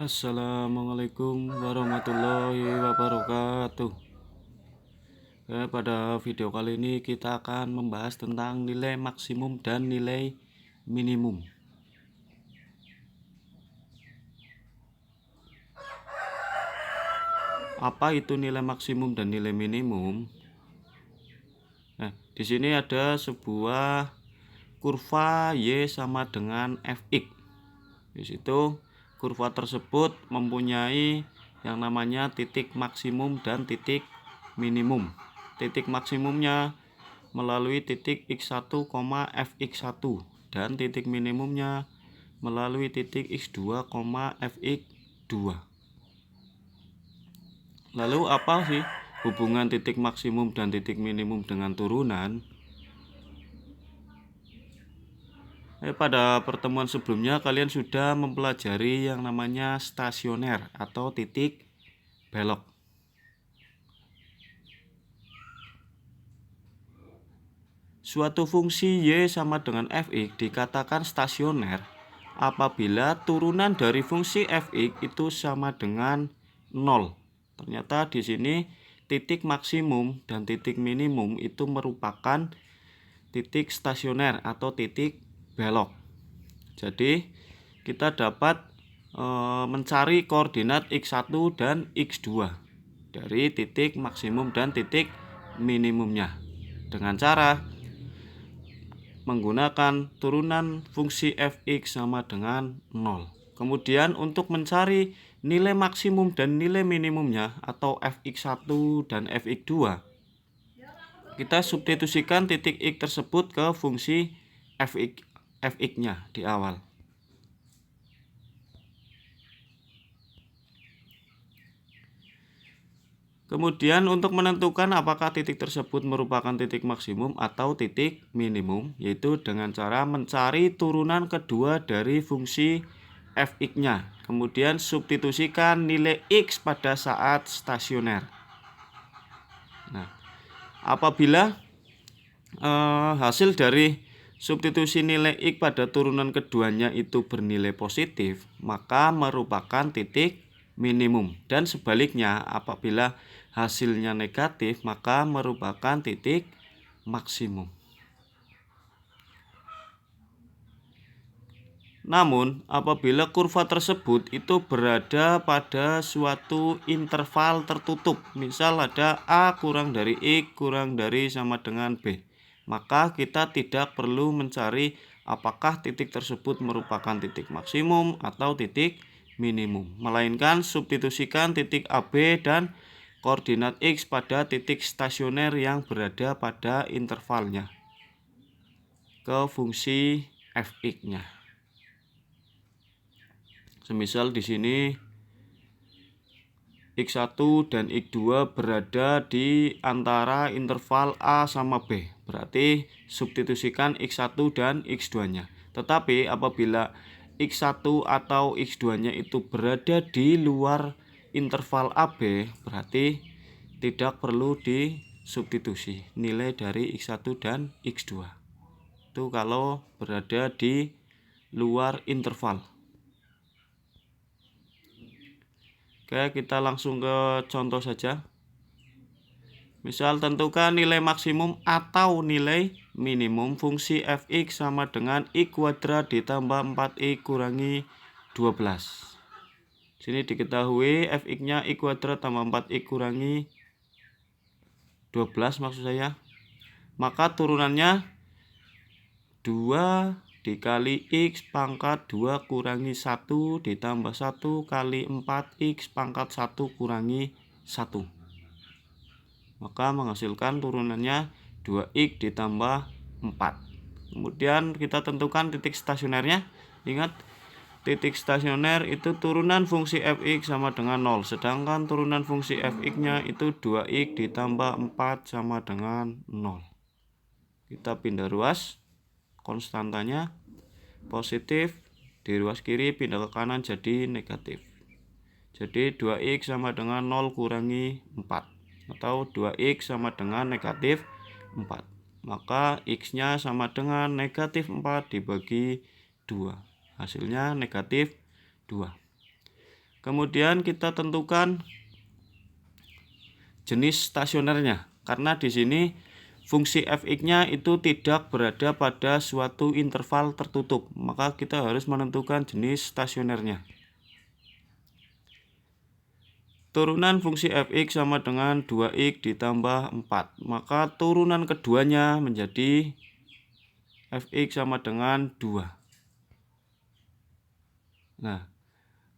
Assalamualaikum warahmatullahi wabarakatuh. Pada video kali ini kita akan membahas tentang nilai maksimum dan nilai minimum. Apa itu nilai maksimum dan nilai minimum? Di sini ada sebuah kurva Y sama dengan Fx. Di situ kurva tersebut mempunyai yang namanya titik maksimum dan titik minimum. Titik maksimumnya melalui titik x1, fx1 dan titik minimumnya melalui titik x2, fx2. Lalu apa sih hubungan titik maksimum dan titik minimum dengan turunan? Pada pertemuan sebelumnya kalian sudah mempelajari yang namanya stasioner atau titik belok. Suatu fungsi Y sama dengan Fx dikatakan stasioner apabila turunan dari fungsi Fx itu sama dengan 0. Ternyata di sini titik maksimum dan titik minimum itu merupakan titik stasioner atau titik belok. Jadi kita dapat mencari koordinat x1 dan x2 dari titik maksimum dan titik minimumnya dengan cara menggunakan turunan fungsi fx sama dengan 0. Kemudian untuk mencari nilai maksimum dan nilai minimumnya atau fx1 dan fx2, kita substitusikan titik x tersebut ke fungsi fx-nya di awal. Kemudian untuk menentukan apakah titik tersebut merupakan titik maksimum atau titik minimum, yaitu dengan cara mencari turunan kedua dari fungsi fx-nya. Kemudian substitusikan nilai x pada saat stasioner. Nah, apabila hasil dari substitusi nilai x pada turunan keduanya itu bernilai positif, maka merupakan titik minimum. Dan sebaliknya, apabila hasilnya negatif, maka merupakan titik maksimum. Namun, apabila kurva tersebut itu berada pada suatu interval tertutup, misal ada A kurang dari X kurang dari sama dengan B, maka kita tidak perlu mencari apakah titik tersebut merupakan titik maksimum atau titik minimum, melainkan substitusikan titik AB dan koordinat X pada titik stasioner yang berada pada intervalnya ke fungsi fx-nya. Semisal di sini x1 dan x2 berada di antara interval A sama B. Berarti substitusikan x1 dan x2-nya. Tetapi apabila x1 atau x2-nya itu berada di luar interval AB, berarti tidak perlu disubstitusi nilai dari x1 dan x2. Itu kalau berada di luar interval. Oke, kita langsung ke contoh saja. Misal tentukan nilai maksimum atau nilai minimum fungsi fx sama dengan x kuadrat ditambah 4x kurangi 12. Sini diketahui fx-nya x kuadrat tambah 4x kurangi 12 maksud saya. Maka turunannya 2 dikali x pangkat 2 kurangi 1 ditambah 1 kali 4x pangkat 1 kurangi 1. Maka menghasilkan turunannya 2x ditambah 4. Kemudian kita tentukan titik stasionernya. Ingat, titik stasioner itu turunan fungsi fx sama dengan 0. Sedangkan turunan fungsi fx-nya itu 2x ditambah 4 sama dengan 0. Kita pindah ruas. Konstantanya positif, di ruas kiri pindah ke kanan jadi negatif. Jadi 2x sama dengan 0 kurangi 4 atau 2x sama dengan negatif 4. Maka x-nya sama dengan negatif 4 dibagi 2. Hasilnya negatif 2. Kemudian kita tentukan jenis stasionernya. Karena di sini fungsi fx-nya itu tidak berada pada suatu interval tertutup, maka kita harus menentukan jenis stasionernya. Turunan fungsi fx sama dengan 2x ditambah 4. Maka turunan keduanya menjadi fx sama dengan 2. Nah,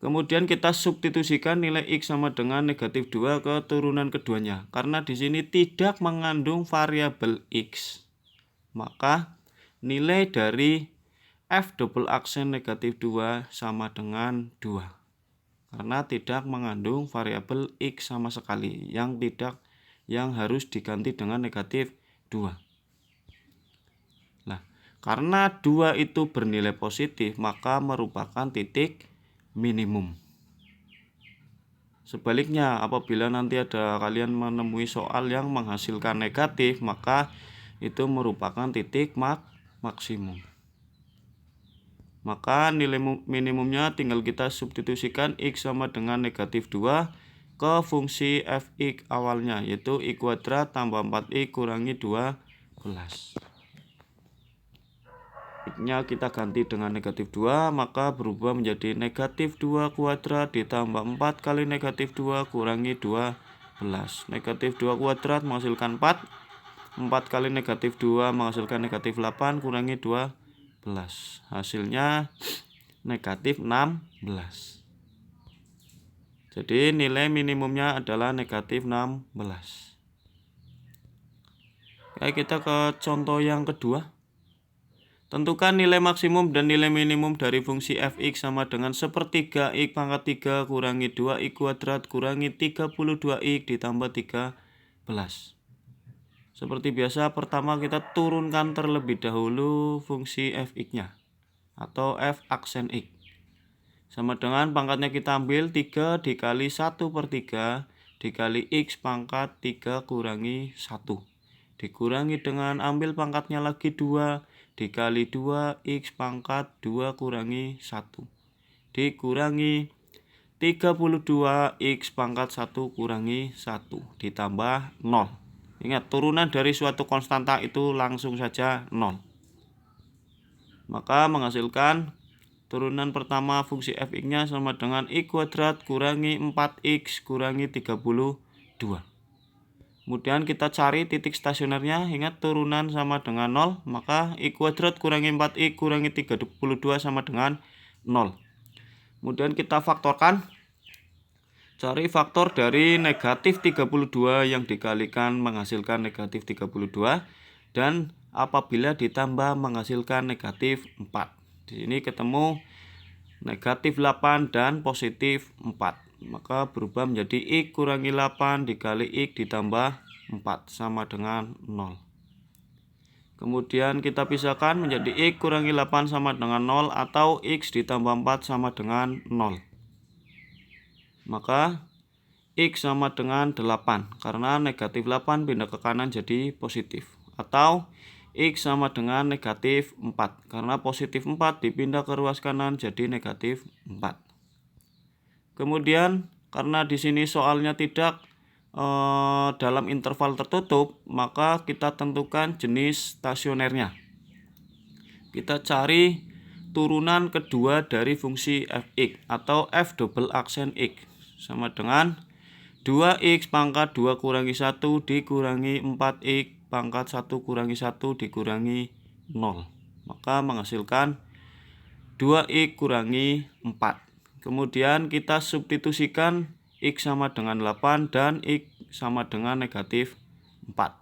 kemudian kita substitusikan nilai x sama dengan negatif 2 ke turunan keduanya. Karena di sini tidak mengandung variabel x, maka nilai dari f double aksen negatif 2 sama dengan 2. Karena tidak mengandung variabel x sama sekali yang harus diganti dengan negatif 2. Nah, karena 2 itu bernilai positif, maka merupakan titik minimum. Sebaliknya, apabila nanti ada kalian menemui soal yang menghasilkan negatif, maka itu merupakan titik maksimum. Maka nilai minimumnya tinggal kita substitusikan x sama dengan negatif 2 ke fungsi fx awalnya, yaitu x kuadrat tambah 4x kurangi 12. X-nya kita ganti dengan negatif 2, maka berubah menjadi negatif 2 kuadrat ditambah 4 kali negatif 2 kurangi 12. Negatif 2 kuadrat menghasilkan 4. 4 kali negatif 2 menghasilkan negatif 8 kurangi 12. Hasilnya negatif 16. Jadi nilai minimumnya adalah negatif 16. Oke, kita ke contoh yang kedua. Tentukan nilai maksimum dan nilai minimum dari fungsi fx sama dengan sepertiga x pangkat 3 kurangi 2x kuadrat kurangi 32x ditambah 13. Seperti biasa, pertama kita turunkan terlebih dahulu fungsi fx-nya atau f aksen x. Sama dengan pangkatnya kita ambil 3 dikali 1/3 dikali x pangkat 3 kurangi 1. Dikurangi dengan ambil pangkatnya lagi 2 dikali 2x pangkat 2 kurangi 1. Dikurangi 32x pangkat 1 kurangi 1 ditambah 0. Ingat, turunan dari suatu konstanta itu langsung saja 0. Maka menghasilkan turunan pertama fungsi fx-nya sama dengan x kuadrat kurangi 4x kurangi 32. Kemudian kita cari titik stasionernya. Ingat, turunan sama dengan 0, maka x kuadrat kurangi 4x kurangi 32 sama dengan 0. Kemudian kita faktorkan. Cari faktor dari negatif 32 yang dikalikan menghasilkan negatif 32, dan apabila ditambah menghasilkan negatif 4. Di sini ketemu negatif 8 dan positif 4. Maka berubah menjadi x kurangi 8 dikali x ditambah 4 sama dengan 0. Kemudian kita pisahkan menjadi x kurangi 8 sama dengan 0 atau x ditambah 4 sama dengan 0. Maka x sama dengan 8 karena negatif 8 pindah ke kanan jadi positif, atau x sama dengan negatif 4 karena positif 4 dipindah ke ruas kanan jadi negatif 4. Kemudian karena di sini soalnya tidak dalam interval tertutup, maka kita tentukan jenis stasionernya. Kita cari turunan kedua dari fungsi fx atau f double aksen x sama dengan 2x pangkat 2 kurangi 1 dikurangi 4x pangkat 1 kurangi 1 dikurangi 0. Maka menghasilkan 2x kurangi 4. Kemudian kita substitusikan x sama dengan 8 dan x sama dengan negatif 4.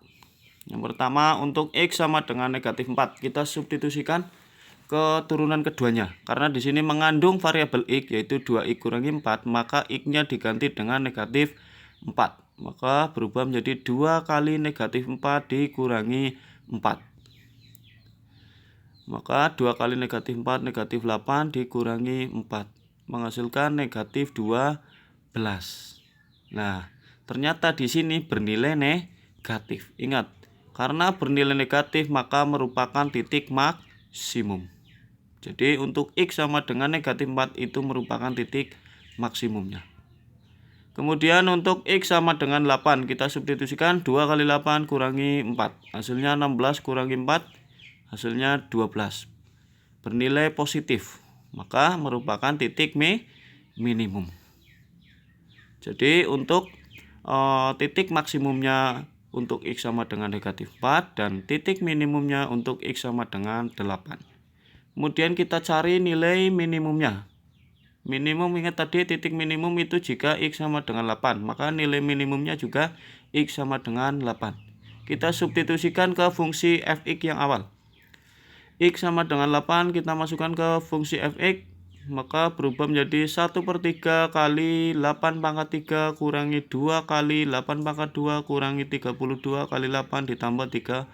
Yang pertama, untuk x sama dengan negatif 4 kita substitusikan ke turunan keduanya. Karena di sini mengandung variabel x yaitu 2x kurangi 4, maka x-nya diganti dengan negatif 4. Maka berubah menjadi 2 kali negatif 4 dikurangi 4. Maka 2 kali negatif 4 negatif 8 dikurangi 4 menghasilkan negatif 12. Nah, ternyata di sini bernilai negatif. Ingat, karena bernilai negatif maka merupakan titik maksimum. Jadi untuk x sama dengan negatif 4 itu merupakan titik maksimumnya. Kemudian untuk X sama dengan 8, kita substitusikan 2 kali 8 kurangi 4. Hasilnya 16 kurangi 4, hasilnya 12. Bernilai positif, maka merupakan titik minimum. Jadi untuk titik maksimumnya untuk X sama dengan negatif 4 dan titik minimumnya untuk X sama dengan 8. Kemudian kita cari nilai minimumnya. Minimum, ingat tadi titik minimum itu jika X sama dengan 8, maka nilai minimumnya juga X sama dengan 8. Kita substitusikan ke fungsi fx yang awal. X sama dengan 8 kita masukkan ke fungsi fx, maka berubah menjadi 1/3 kali 8 pangkat 3 kurangi 2 kali 8 pangkat 2 kurangi 32 kali 8 ditambah 13.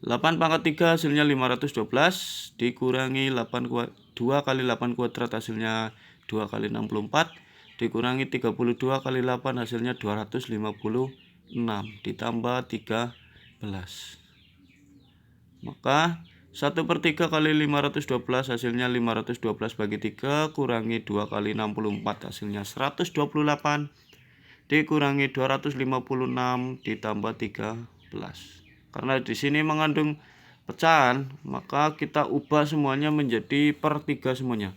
8 pangkat 3 hasilnya 512 dikurangi 2 kali 8 kuadrat hasilnya 2 kali 64 dikurangi 32 kali 8 hasilnya 256 ditambah 13. Maka 1/3 kali 512 hasilnya 512 bagi 3 kurangi 2 kali 64 hasilnya 128 dikurangi 256 ditambah 13. Karena di sini mengandung pecahan, maka kita ubah semuanya menjadi per 3 semuanya.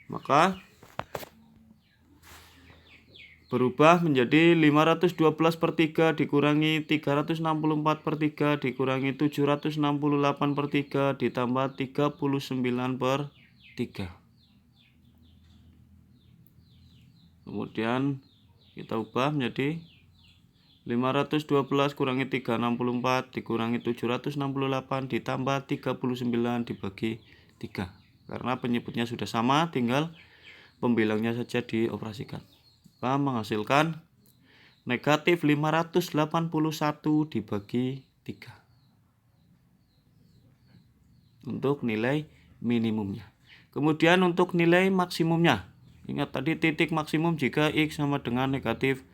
Maka berubah menjadi 512/3 dikurangi 364/3 dikurangi 768/3 ditambah 39/3. Kemudian kita ubah menjadi 512 kurangi 364 dikurangi 768 ditambah 39 dibagi 3. Karena penyebutnya sudah sama, tinggal pembilangnya saja dioperasikan. Maka menghasilkan negatif 581 dibagi 3 untuk nilai minimumnya. Kemudian untuk nilai maksimumnya, ingat tadi titik maksimum jika X sama dengan negatif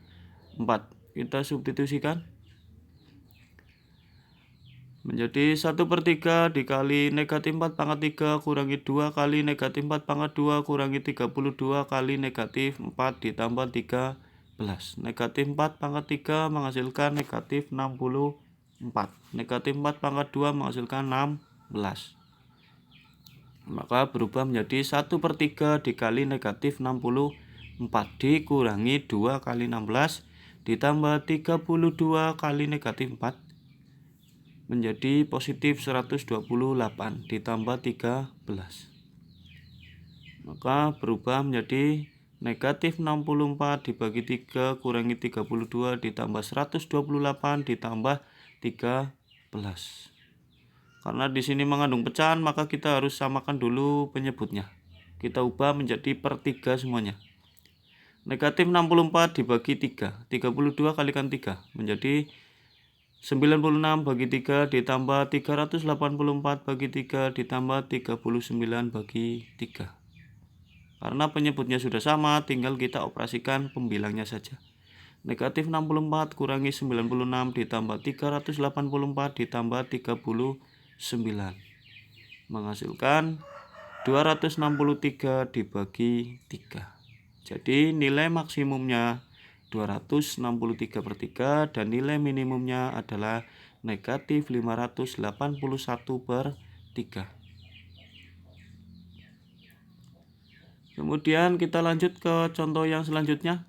4. Kita substitusikan menjadi 1/3 dikali negatif 4 pangkat 3 kurangi 2 kali negatif 4 pangkat 2 kurangi 32 kali negatif 4 ditambah 13. Negatif 4 pangkat 3 menghasilkan negatif 64. Negatif 4 pangkat 2 menghasilkan 16. Maka berubah menjadi 1/3 dikali negatif 64 dikurangi 2 kali 16 ditambah 32 kali negatif 4 menjadi positif 128 ditambah 13. Maka berubah menjadi negatif 64 dibagi 3 kurangi 32 ditambah 128 ditambah 13. Karena di sini mengandung pecahan, maka kita harus samakan dulu penyebutnya. Kita ubah menjadi per 3 semuanya. Negatif 64 dibagi 3, 32 kalikan 3 menjadi 96 bagi 3 ditambah 384 bagi 3 ditambah 39 bagi 3. Karena penyebutnya sudah sama, tinggal kita operasikan pembilangnya saja. Negatif 64 kurangi 96 ditambah 384 ditambah 39 menghasilkan 263 dibagi 3. Jadi nilai maksimumnya 263/3 dan nilai minimumnya adalah negatif 581/3. Kemudian kita lanjut ke contoh yang selanjutnya.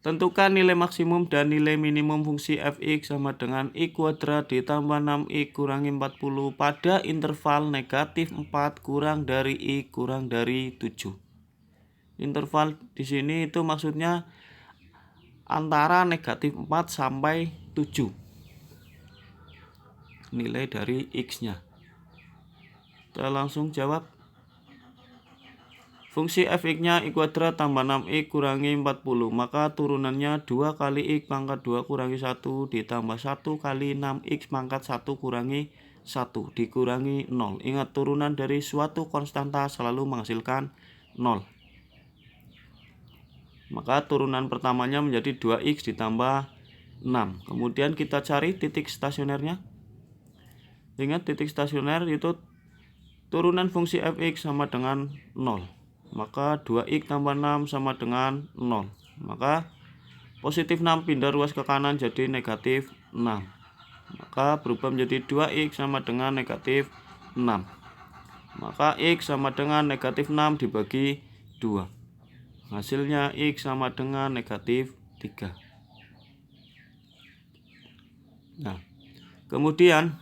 Tentukan nilai maksimum dan nilai minimum fungsi fx sama dengan y kuadrat ditambah 6y kurangi 40 pada interval negatif 4 kurang dari y kurang dari 7. Interval di sini itu maksudnya antara negatif 4 sampai 7. Nilai dari x-nya. Kita langsung jawab. Fungsi fx-nya y kuadrat tambah 6y kurangi 40, maka turunannya 2 kali y pangkat 2 kurangi 1 ditambah 1 kali 6x pangkat 1 kurangi 1 dikurangi 0. Ingat, turunan dari suatu konstanta selalu menghasilkan 0. Maka turunan pertamanya menjadi 2x ditambah 6. Kemudian kita cari titik stasionernya. Ingat, titik stasioner itu turunan fungsi fx sama dengan 0. Maka 2x tambah 6 sama dengan 0. Maka positif 6 pindah ruas ke kanan jadi negatif 6. Maka berubah menjadi 2x sama dengan negatif 6. Maka x sama dengan negatif 6 dibagi 2. Hasilnya x sama dengan negatif 3. Nah, kemudian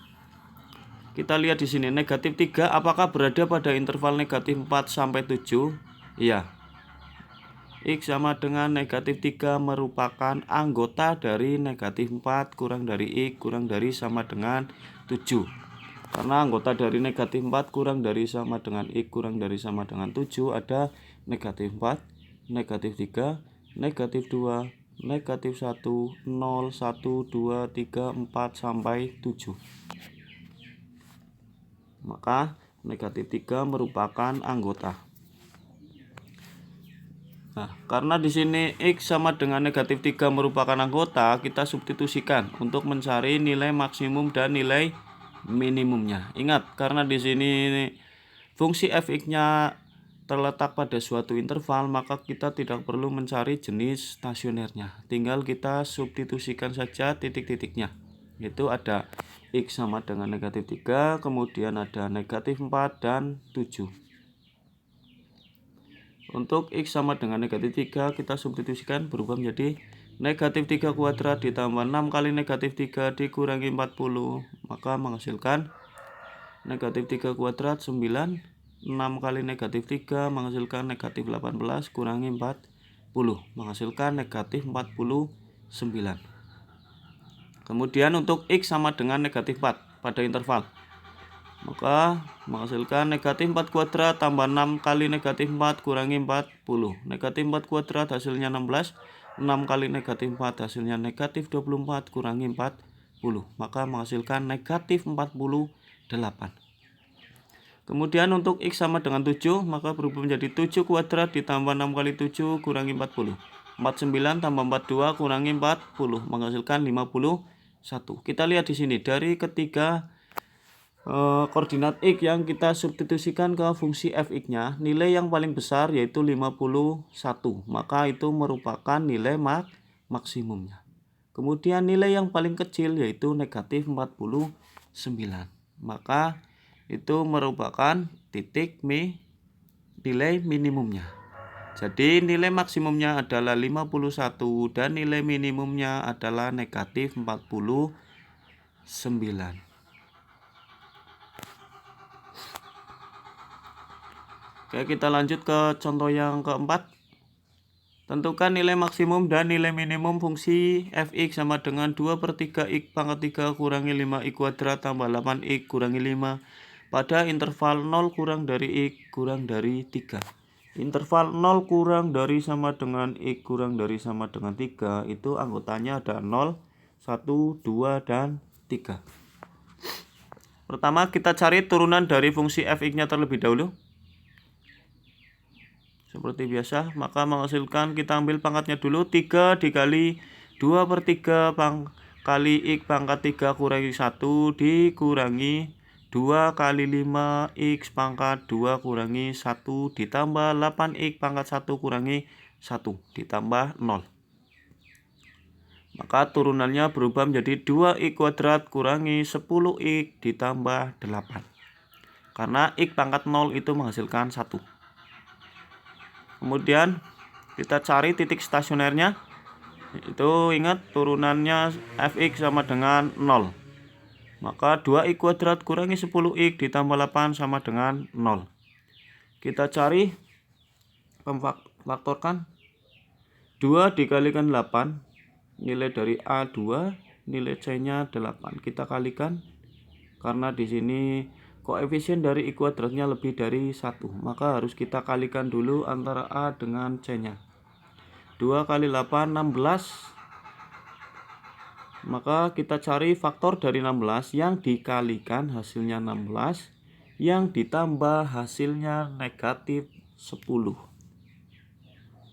kita lihat di sini negatif 3 apakah berada pada interval negatif 4 sampai 7? Iya. X sama dengan negatif 3 merupakan anggota dari negatif 4 kurang dari X kurang dari sama dengan 7. Karena anggota dari negatif 4 kurang dari sama dengan X kurang dari sama dengan 7 ada negatif 4, negatif 3, negatif 2, negatif 1, 0, 1, 2, 3, 4, sampai 7. Maka negatif 3 merupakan anggota. Nah, karena di sini X sama dengan negatif 3 merupakan anggota, kita substitusikan untuk mencari nilai maksimum dan nilai minimumnya. Ingat, karena di sini fungsi fx-nya terletak pada suatu interval, maka kita tidak perlu mencari jenis stasionernya. Tinggal kita substitusikan saja titik-titiknya. Itu ada x sama dengan negatif 3, kemudian ada negatif 4 dan 7. Untuk x sama dengan negatif 3 kita substitusikan berubah menjadi negatif 3 kuadrat ditambah 6 kali negatif 3 dikurangi 40. Maka menghasilkan negatif 3 kuadrat 9. 6 kali negatif 3 menghasilkan negatif 18 kurangi 40. Menghasilkan negatif 49. Kemudian untuk x sama dengan negatif 4 pada interval, maka menghasilkan negatif 4 kuadrat tambah 6 kali negatif 4 kurangi 40. Negatif 4 kuadrat hasilnya 16. 6 kali negatif 4 hasilnya negatif 24 kurangi 40. Maka menghasilkan negatif 48. Kemudian untuk x sama dengan 7, maka berubah menjadi 7 kuadrat ditambah 6 kali 7 kurangi 40. 49 tambah 42 kurangi 40 menghasilkan 51. Kita lihat di sini dari ketiga koordinat x yang kita substitusikan ke fungsi fx-nya, nilai yang paling besar yaitu 51. Maka itu merupakan nilai maksimumnya. Kemudian nilai yang paling kecil yaitu negatif 49. Maka itu merupakan titik nilai minimumnya. Jadi nilai maksimumnya adalah 51 dan nilai minimumnya adalah negatif 49. Oke, kita lanjut ke contoh yang keempat. Tentukan nilai maksimum dan nilai minimum fungsi fx sama dengan 2/3 x pangkat 3 kurangi 5x kuadrat tambah 8x kurangi 5 pada interval 0 kurang dari x kurang dari 3. Interval 0 kurang dari sama dengan x kurang dari sama dengan 3 itu anggotanya ada 0, 1, 2, dan 3. Pertama kita cari turunan dari fungsi fx-nya terlebih dahulu. Seperti biasa, maka menghasilkan kita ambil pangkatnya dulu 3 dikali 2/3 kali x pangkat 3 kurangi 1 dikurangi 2 kali 5x pangkat 2 kurangi 1 ditambah 8x pangkat 1 kurangi 1 ditambah 0. Maka turunannya berubah menjadi 2x kuadrat kurangi 10x ditambah 8. Karena x pangkat 0 itu menghasilkan 1. Kemudian kita cari titik stasionernya. Itu ingat turunannya fx sama dengan 0. Maka 2x kuadrat kurangi 10x ditambah 8 sama dengan 0. Kita cari memfaktorkan 2 dikalikan 8, nilai dari A 2, nilai C-nya 8. Kita kalikan karena di sini koefisien dari x kuadratnya lebih dari 1, maka harus kita kalikan dulu antara A dengan C-nya. 2 kali 8 16. Maka kita cari faktor dari 16 yang dikalikan hasilnya 16, yang ditambah hasilnya negatif 10.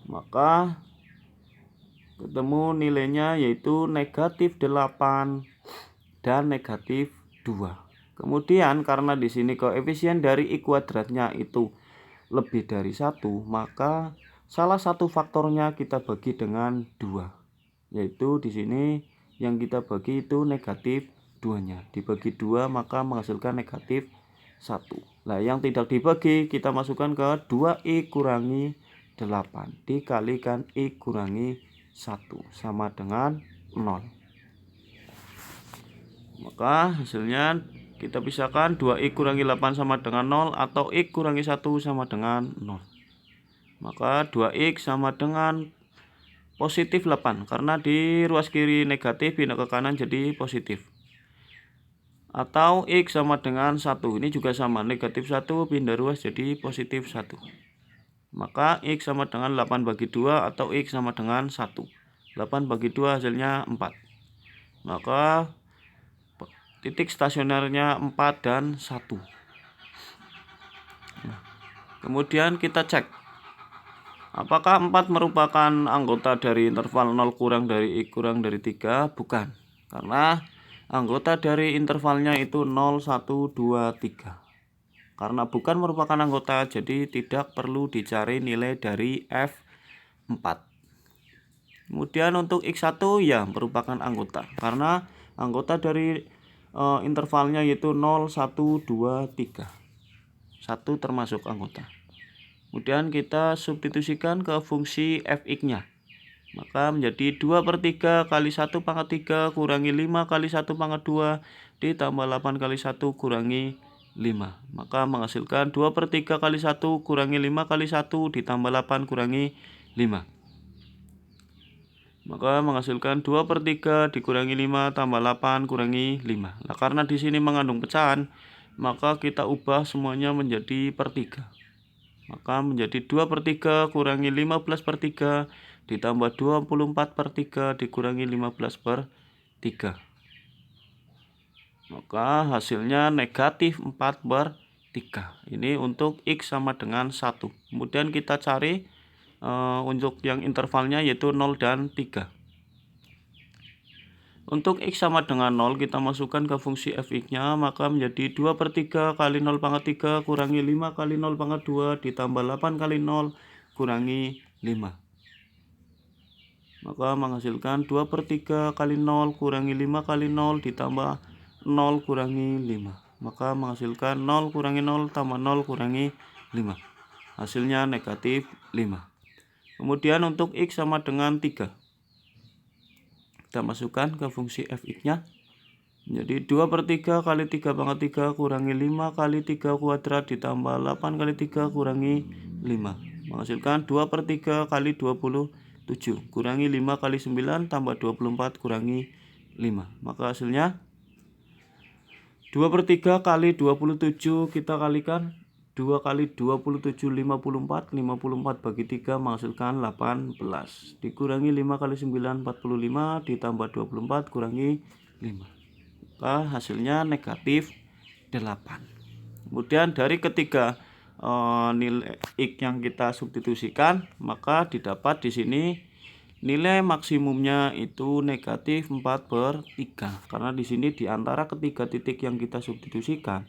Maka ketemu nilainya yaitu negatif 8 dan negatif 2. Kemudian karena di sini koefisien dari I kuadratnya itu lebih dari 1, maka salah satu faktornya kita bagi dengan 2. Yaitu di sini yang kita bagi itu negatif 2-nya. Dibagi 2 maka menghasilkan negatif 1. Nah, yang tidak dibagi kita masukkan ke 2I kurangi 8 dikalikan I kurangi 1 sama dengan 0. Maka hasilnya kita pisahkan 2I kurangi 8 sama dengan 0 atau I kurangi 1 sama dengan 0. Maka 2X sama dengan positif 8 karena di ruas kiri negatif pindah ke kanan jadi positif. Atau X sama dengan 1, ini juga sama, negatif 1 pindah ruas jadi positif 1. Maka X sama dengan 8 bagi 2 atau X sama dengan 1. 8 bagi 2 hasilnya 4. Maka titik stasionernya 4 dan 1. Kemudian kita cek apakah 4 merupakan anggota dari interval 0 kurang dari I kurang dari 3? Bukan, karena anggota dari intervalnya itu 0, 1, 2, 3. Karena bukan merupakan anggota, jadi tidak perlu dicari nilai dari F4. Kemudian untuk X1 ya merupakan anggota, karena anggota dari intervalnya yaitu 0, 1, 2, 3. 1 termasuk anggota. Kemudian kita substitusikan ke fungsi Fx-nya. Maka menjadi 2/3 kali 1 pangkat 3 kurangi 5 kali 1 pangkat 2 ditambah 8 kali 1 kurangi 5. Maka menghasilkan 2/3 kali 1 kurangi 5 kali 1 ditambah 8 kurangi 5. Maka menghasilkan 2/3 dikurangi 5 tambah 8 kurangi 5. Nah, karena di sini mengandung pecahan, maka kita ubah semuanya menjadi per 3. Maka menjadi 2/3 kurangi 15/3 ditambah 24/3 dikurangi 15/3. Maka hasilnya negatif 4/3. Ini untuk X sama dengan 1. Kemudian kita cari untuk yang intervalnya yaitu 0 dan 3. Untuk X sama dengan 0 kita masukkan ke fungsi Fx-nya, maka menjadi 2/3 kali 0 pangkat 3 kurangi 5 kali 0 pangkat 2 ditambah 8 kali 0 kurangi 5. Maka menghasilkan 2/3 kali 0 kurangi 5 kali 0 ditambah 0 kurangi 5. Maka menghasilkan 0 kurangi 0 tambah 0 kurangi 5. Hasilnya negatif 5. Kemudian untuk X sama dengan 3. Kita masukkan ke fungsi Fx-nya. Jadi 2/3 kali 3 pangkat 3 kurangi 5 kali 3 kuadrat ditambah 8 kali 3 kurangi 5. Menghasilkan 2/3 kali 27 kurangi 5 kali 9 tambah 24 kurangi 5. Maka hasilnya 2/3 kali 27 kita kalikan 2 kali 27 54. 54 bagi 3 menghasilkan 18. Dikurangi 5 kali 9 45 ditambah 24 kurangi 5. Maka hasilnya negatif 8. Kemudian dari ketiga nilai X yang kita substitusikan, maka didapat di sini nilai maksimumnya itu negatif 4/3. Karena di sini di antara ketiga titik yang kita substitusikan,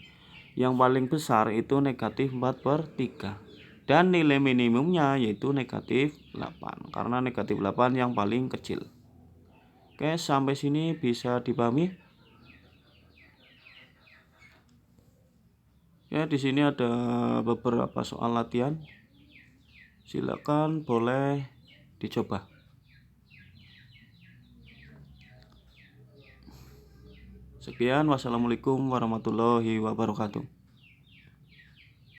yang paling besar itu negatif 4/3. Dan nilai minimumnya yaitu negatif 8. Karena negatif 8 yang paling kecil. Oke, sampai sini bisa dipahami? Ya, di sini ada beberapa soal latihan. Silakan boleh dicoba. Sekian, wassalamualaikum warahmatullahi wabarakatuh.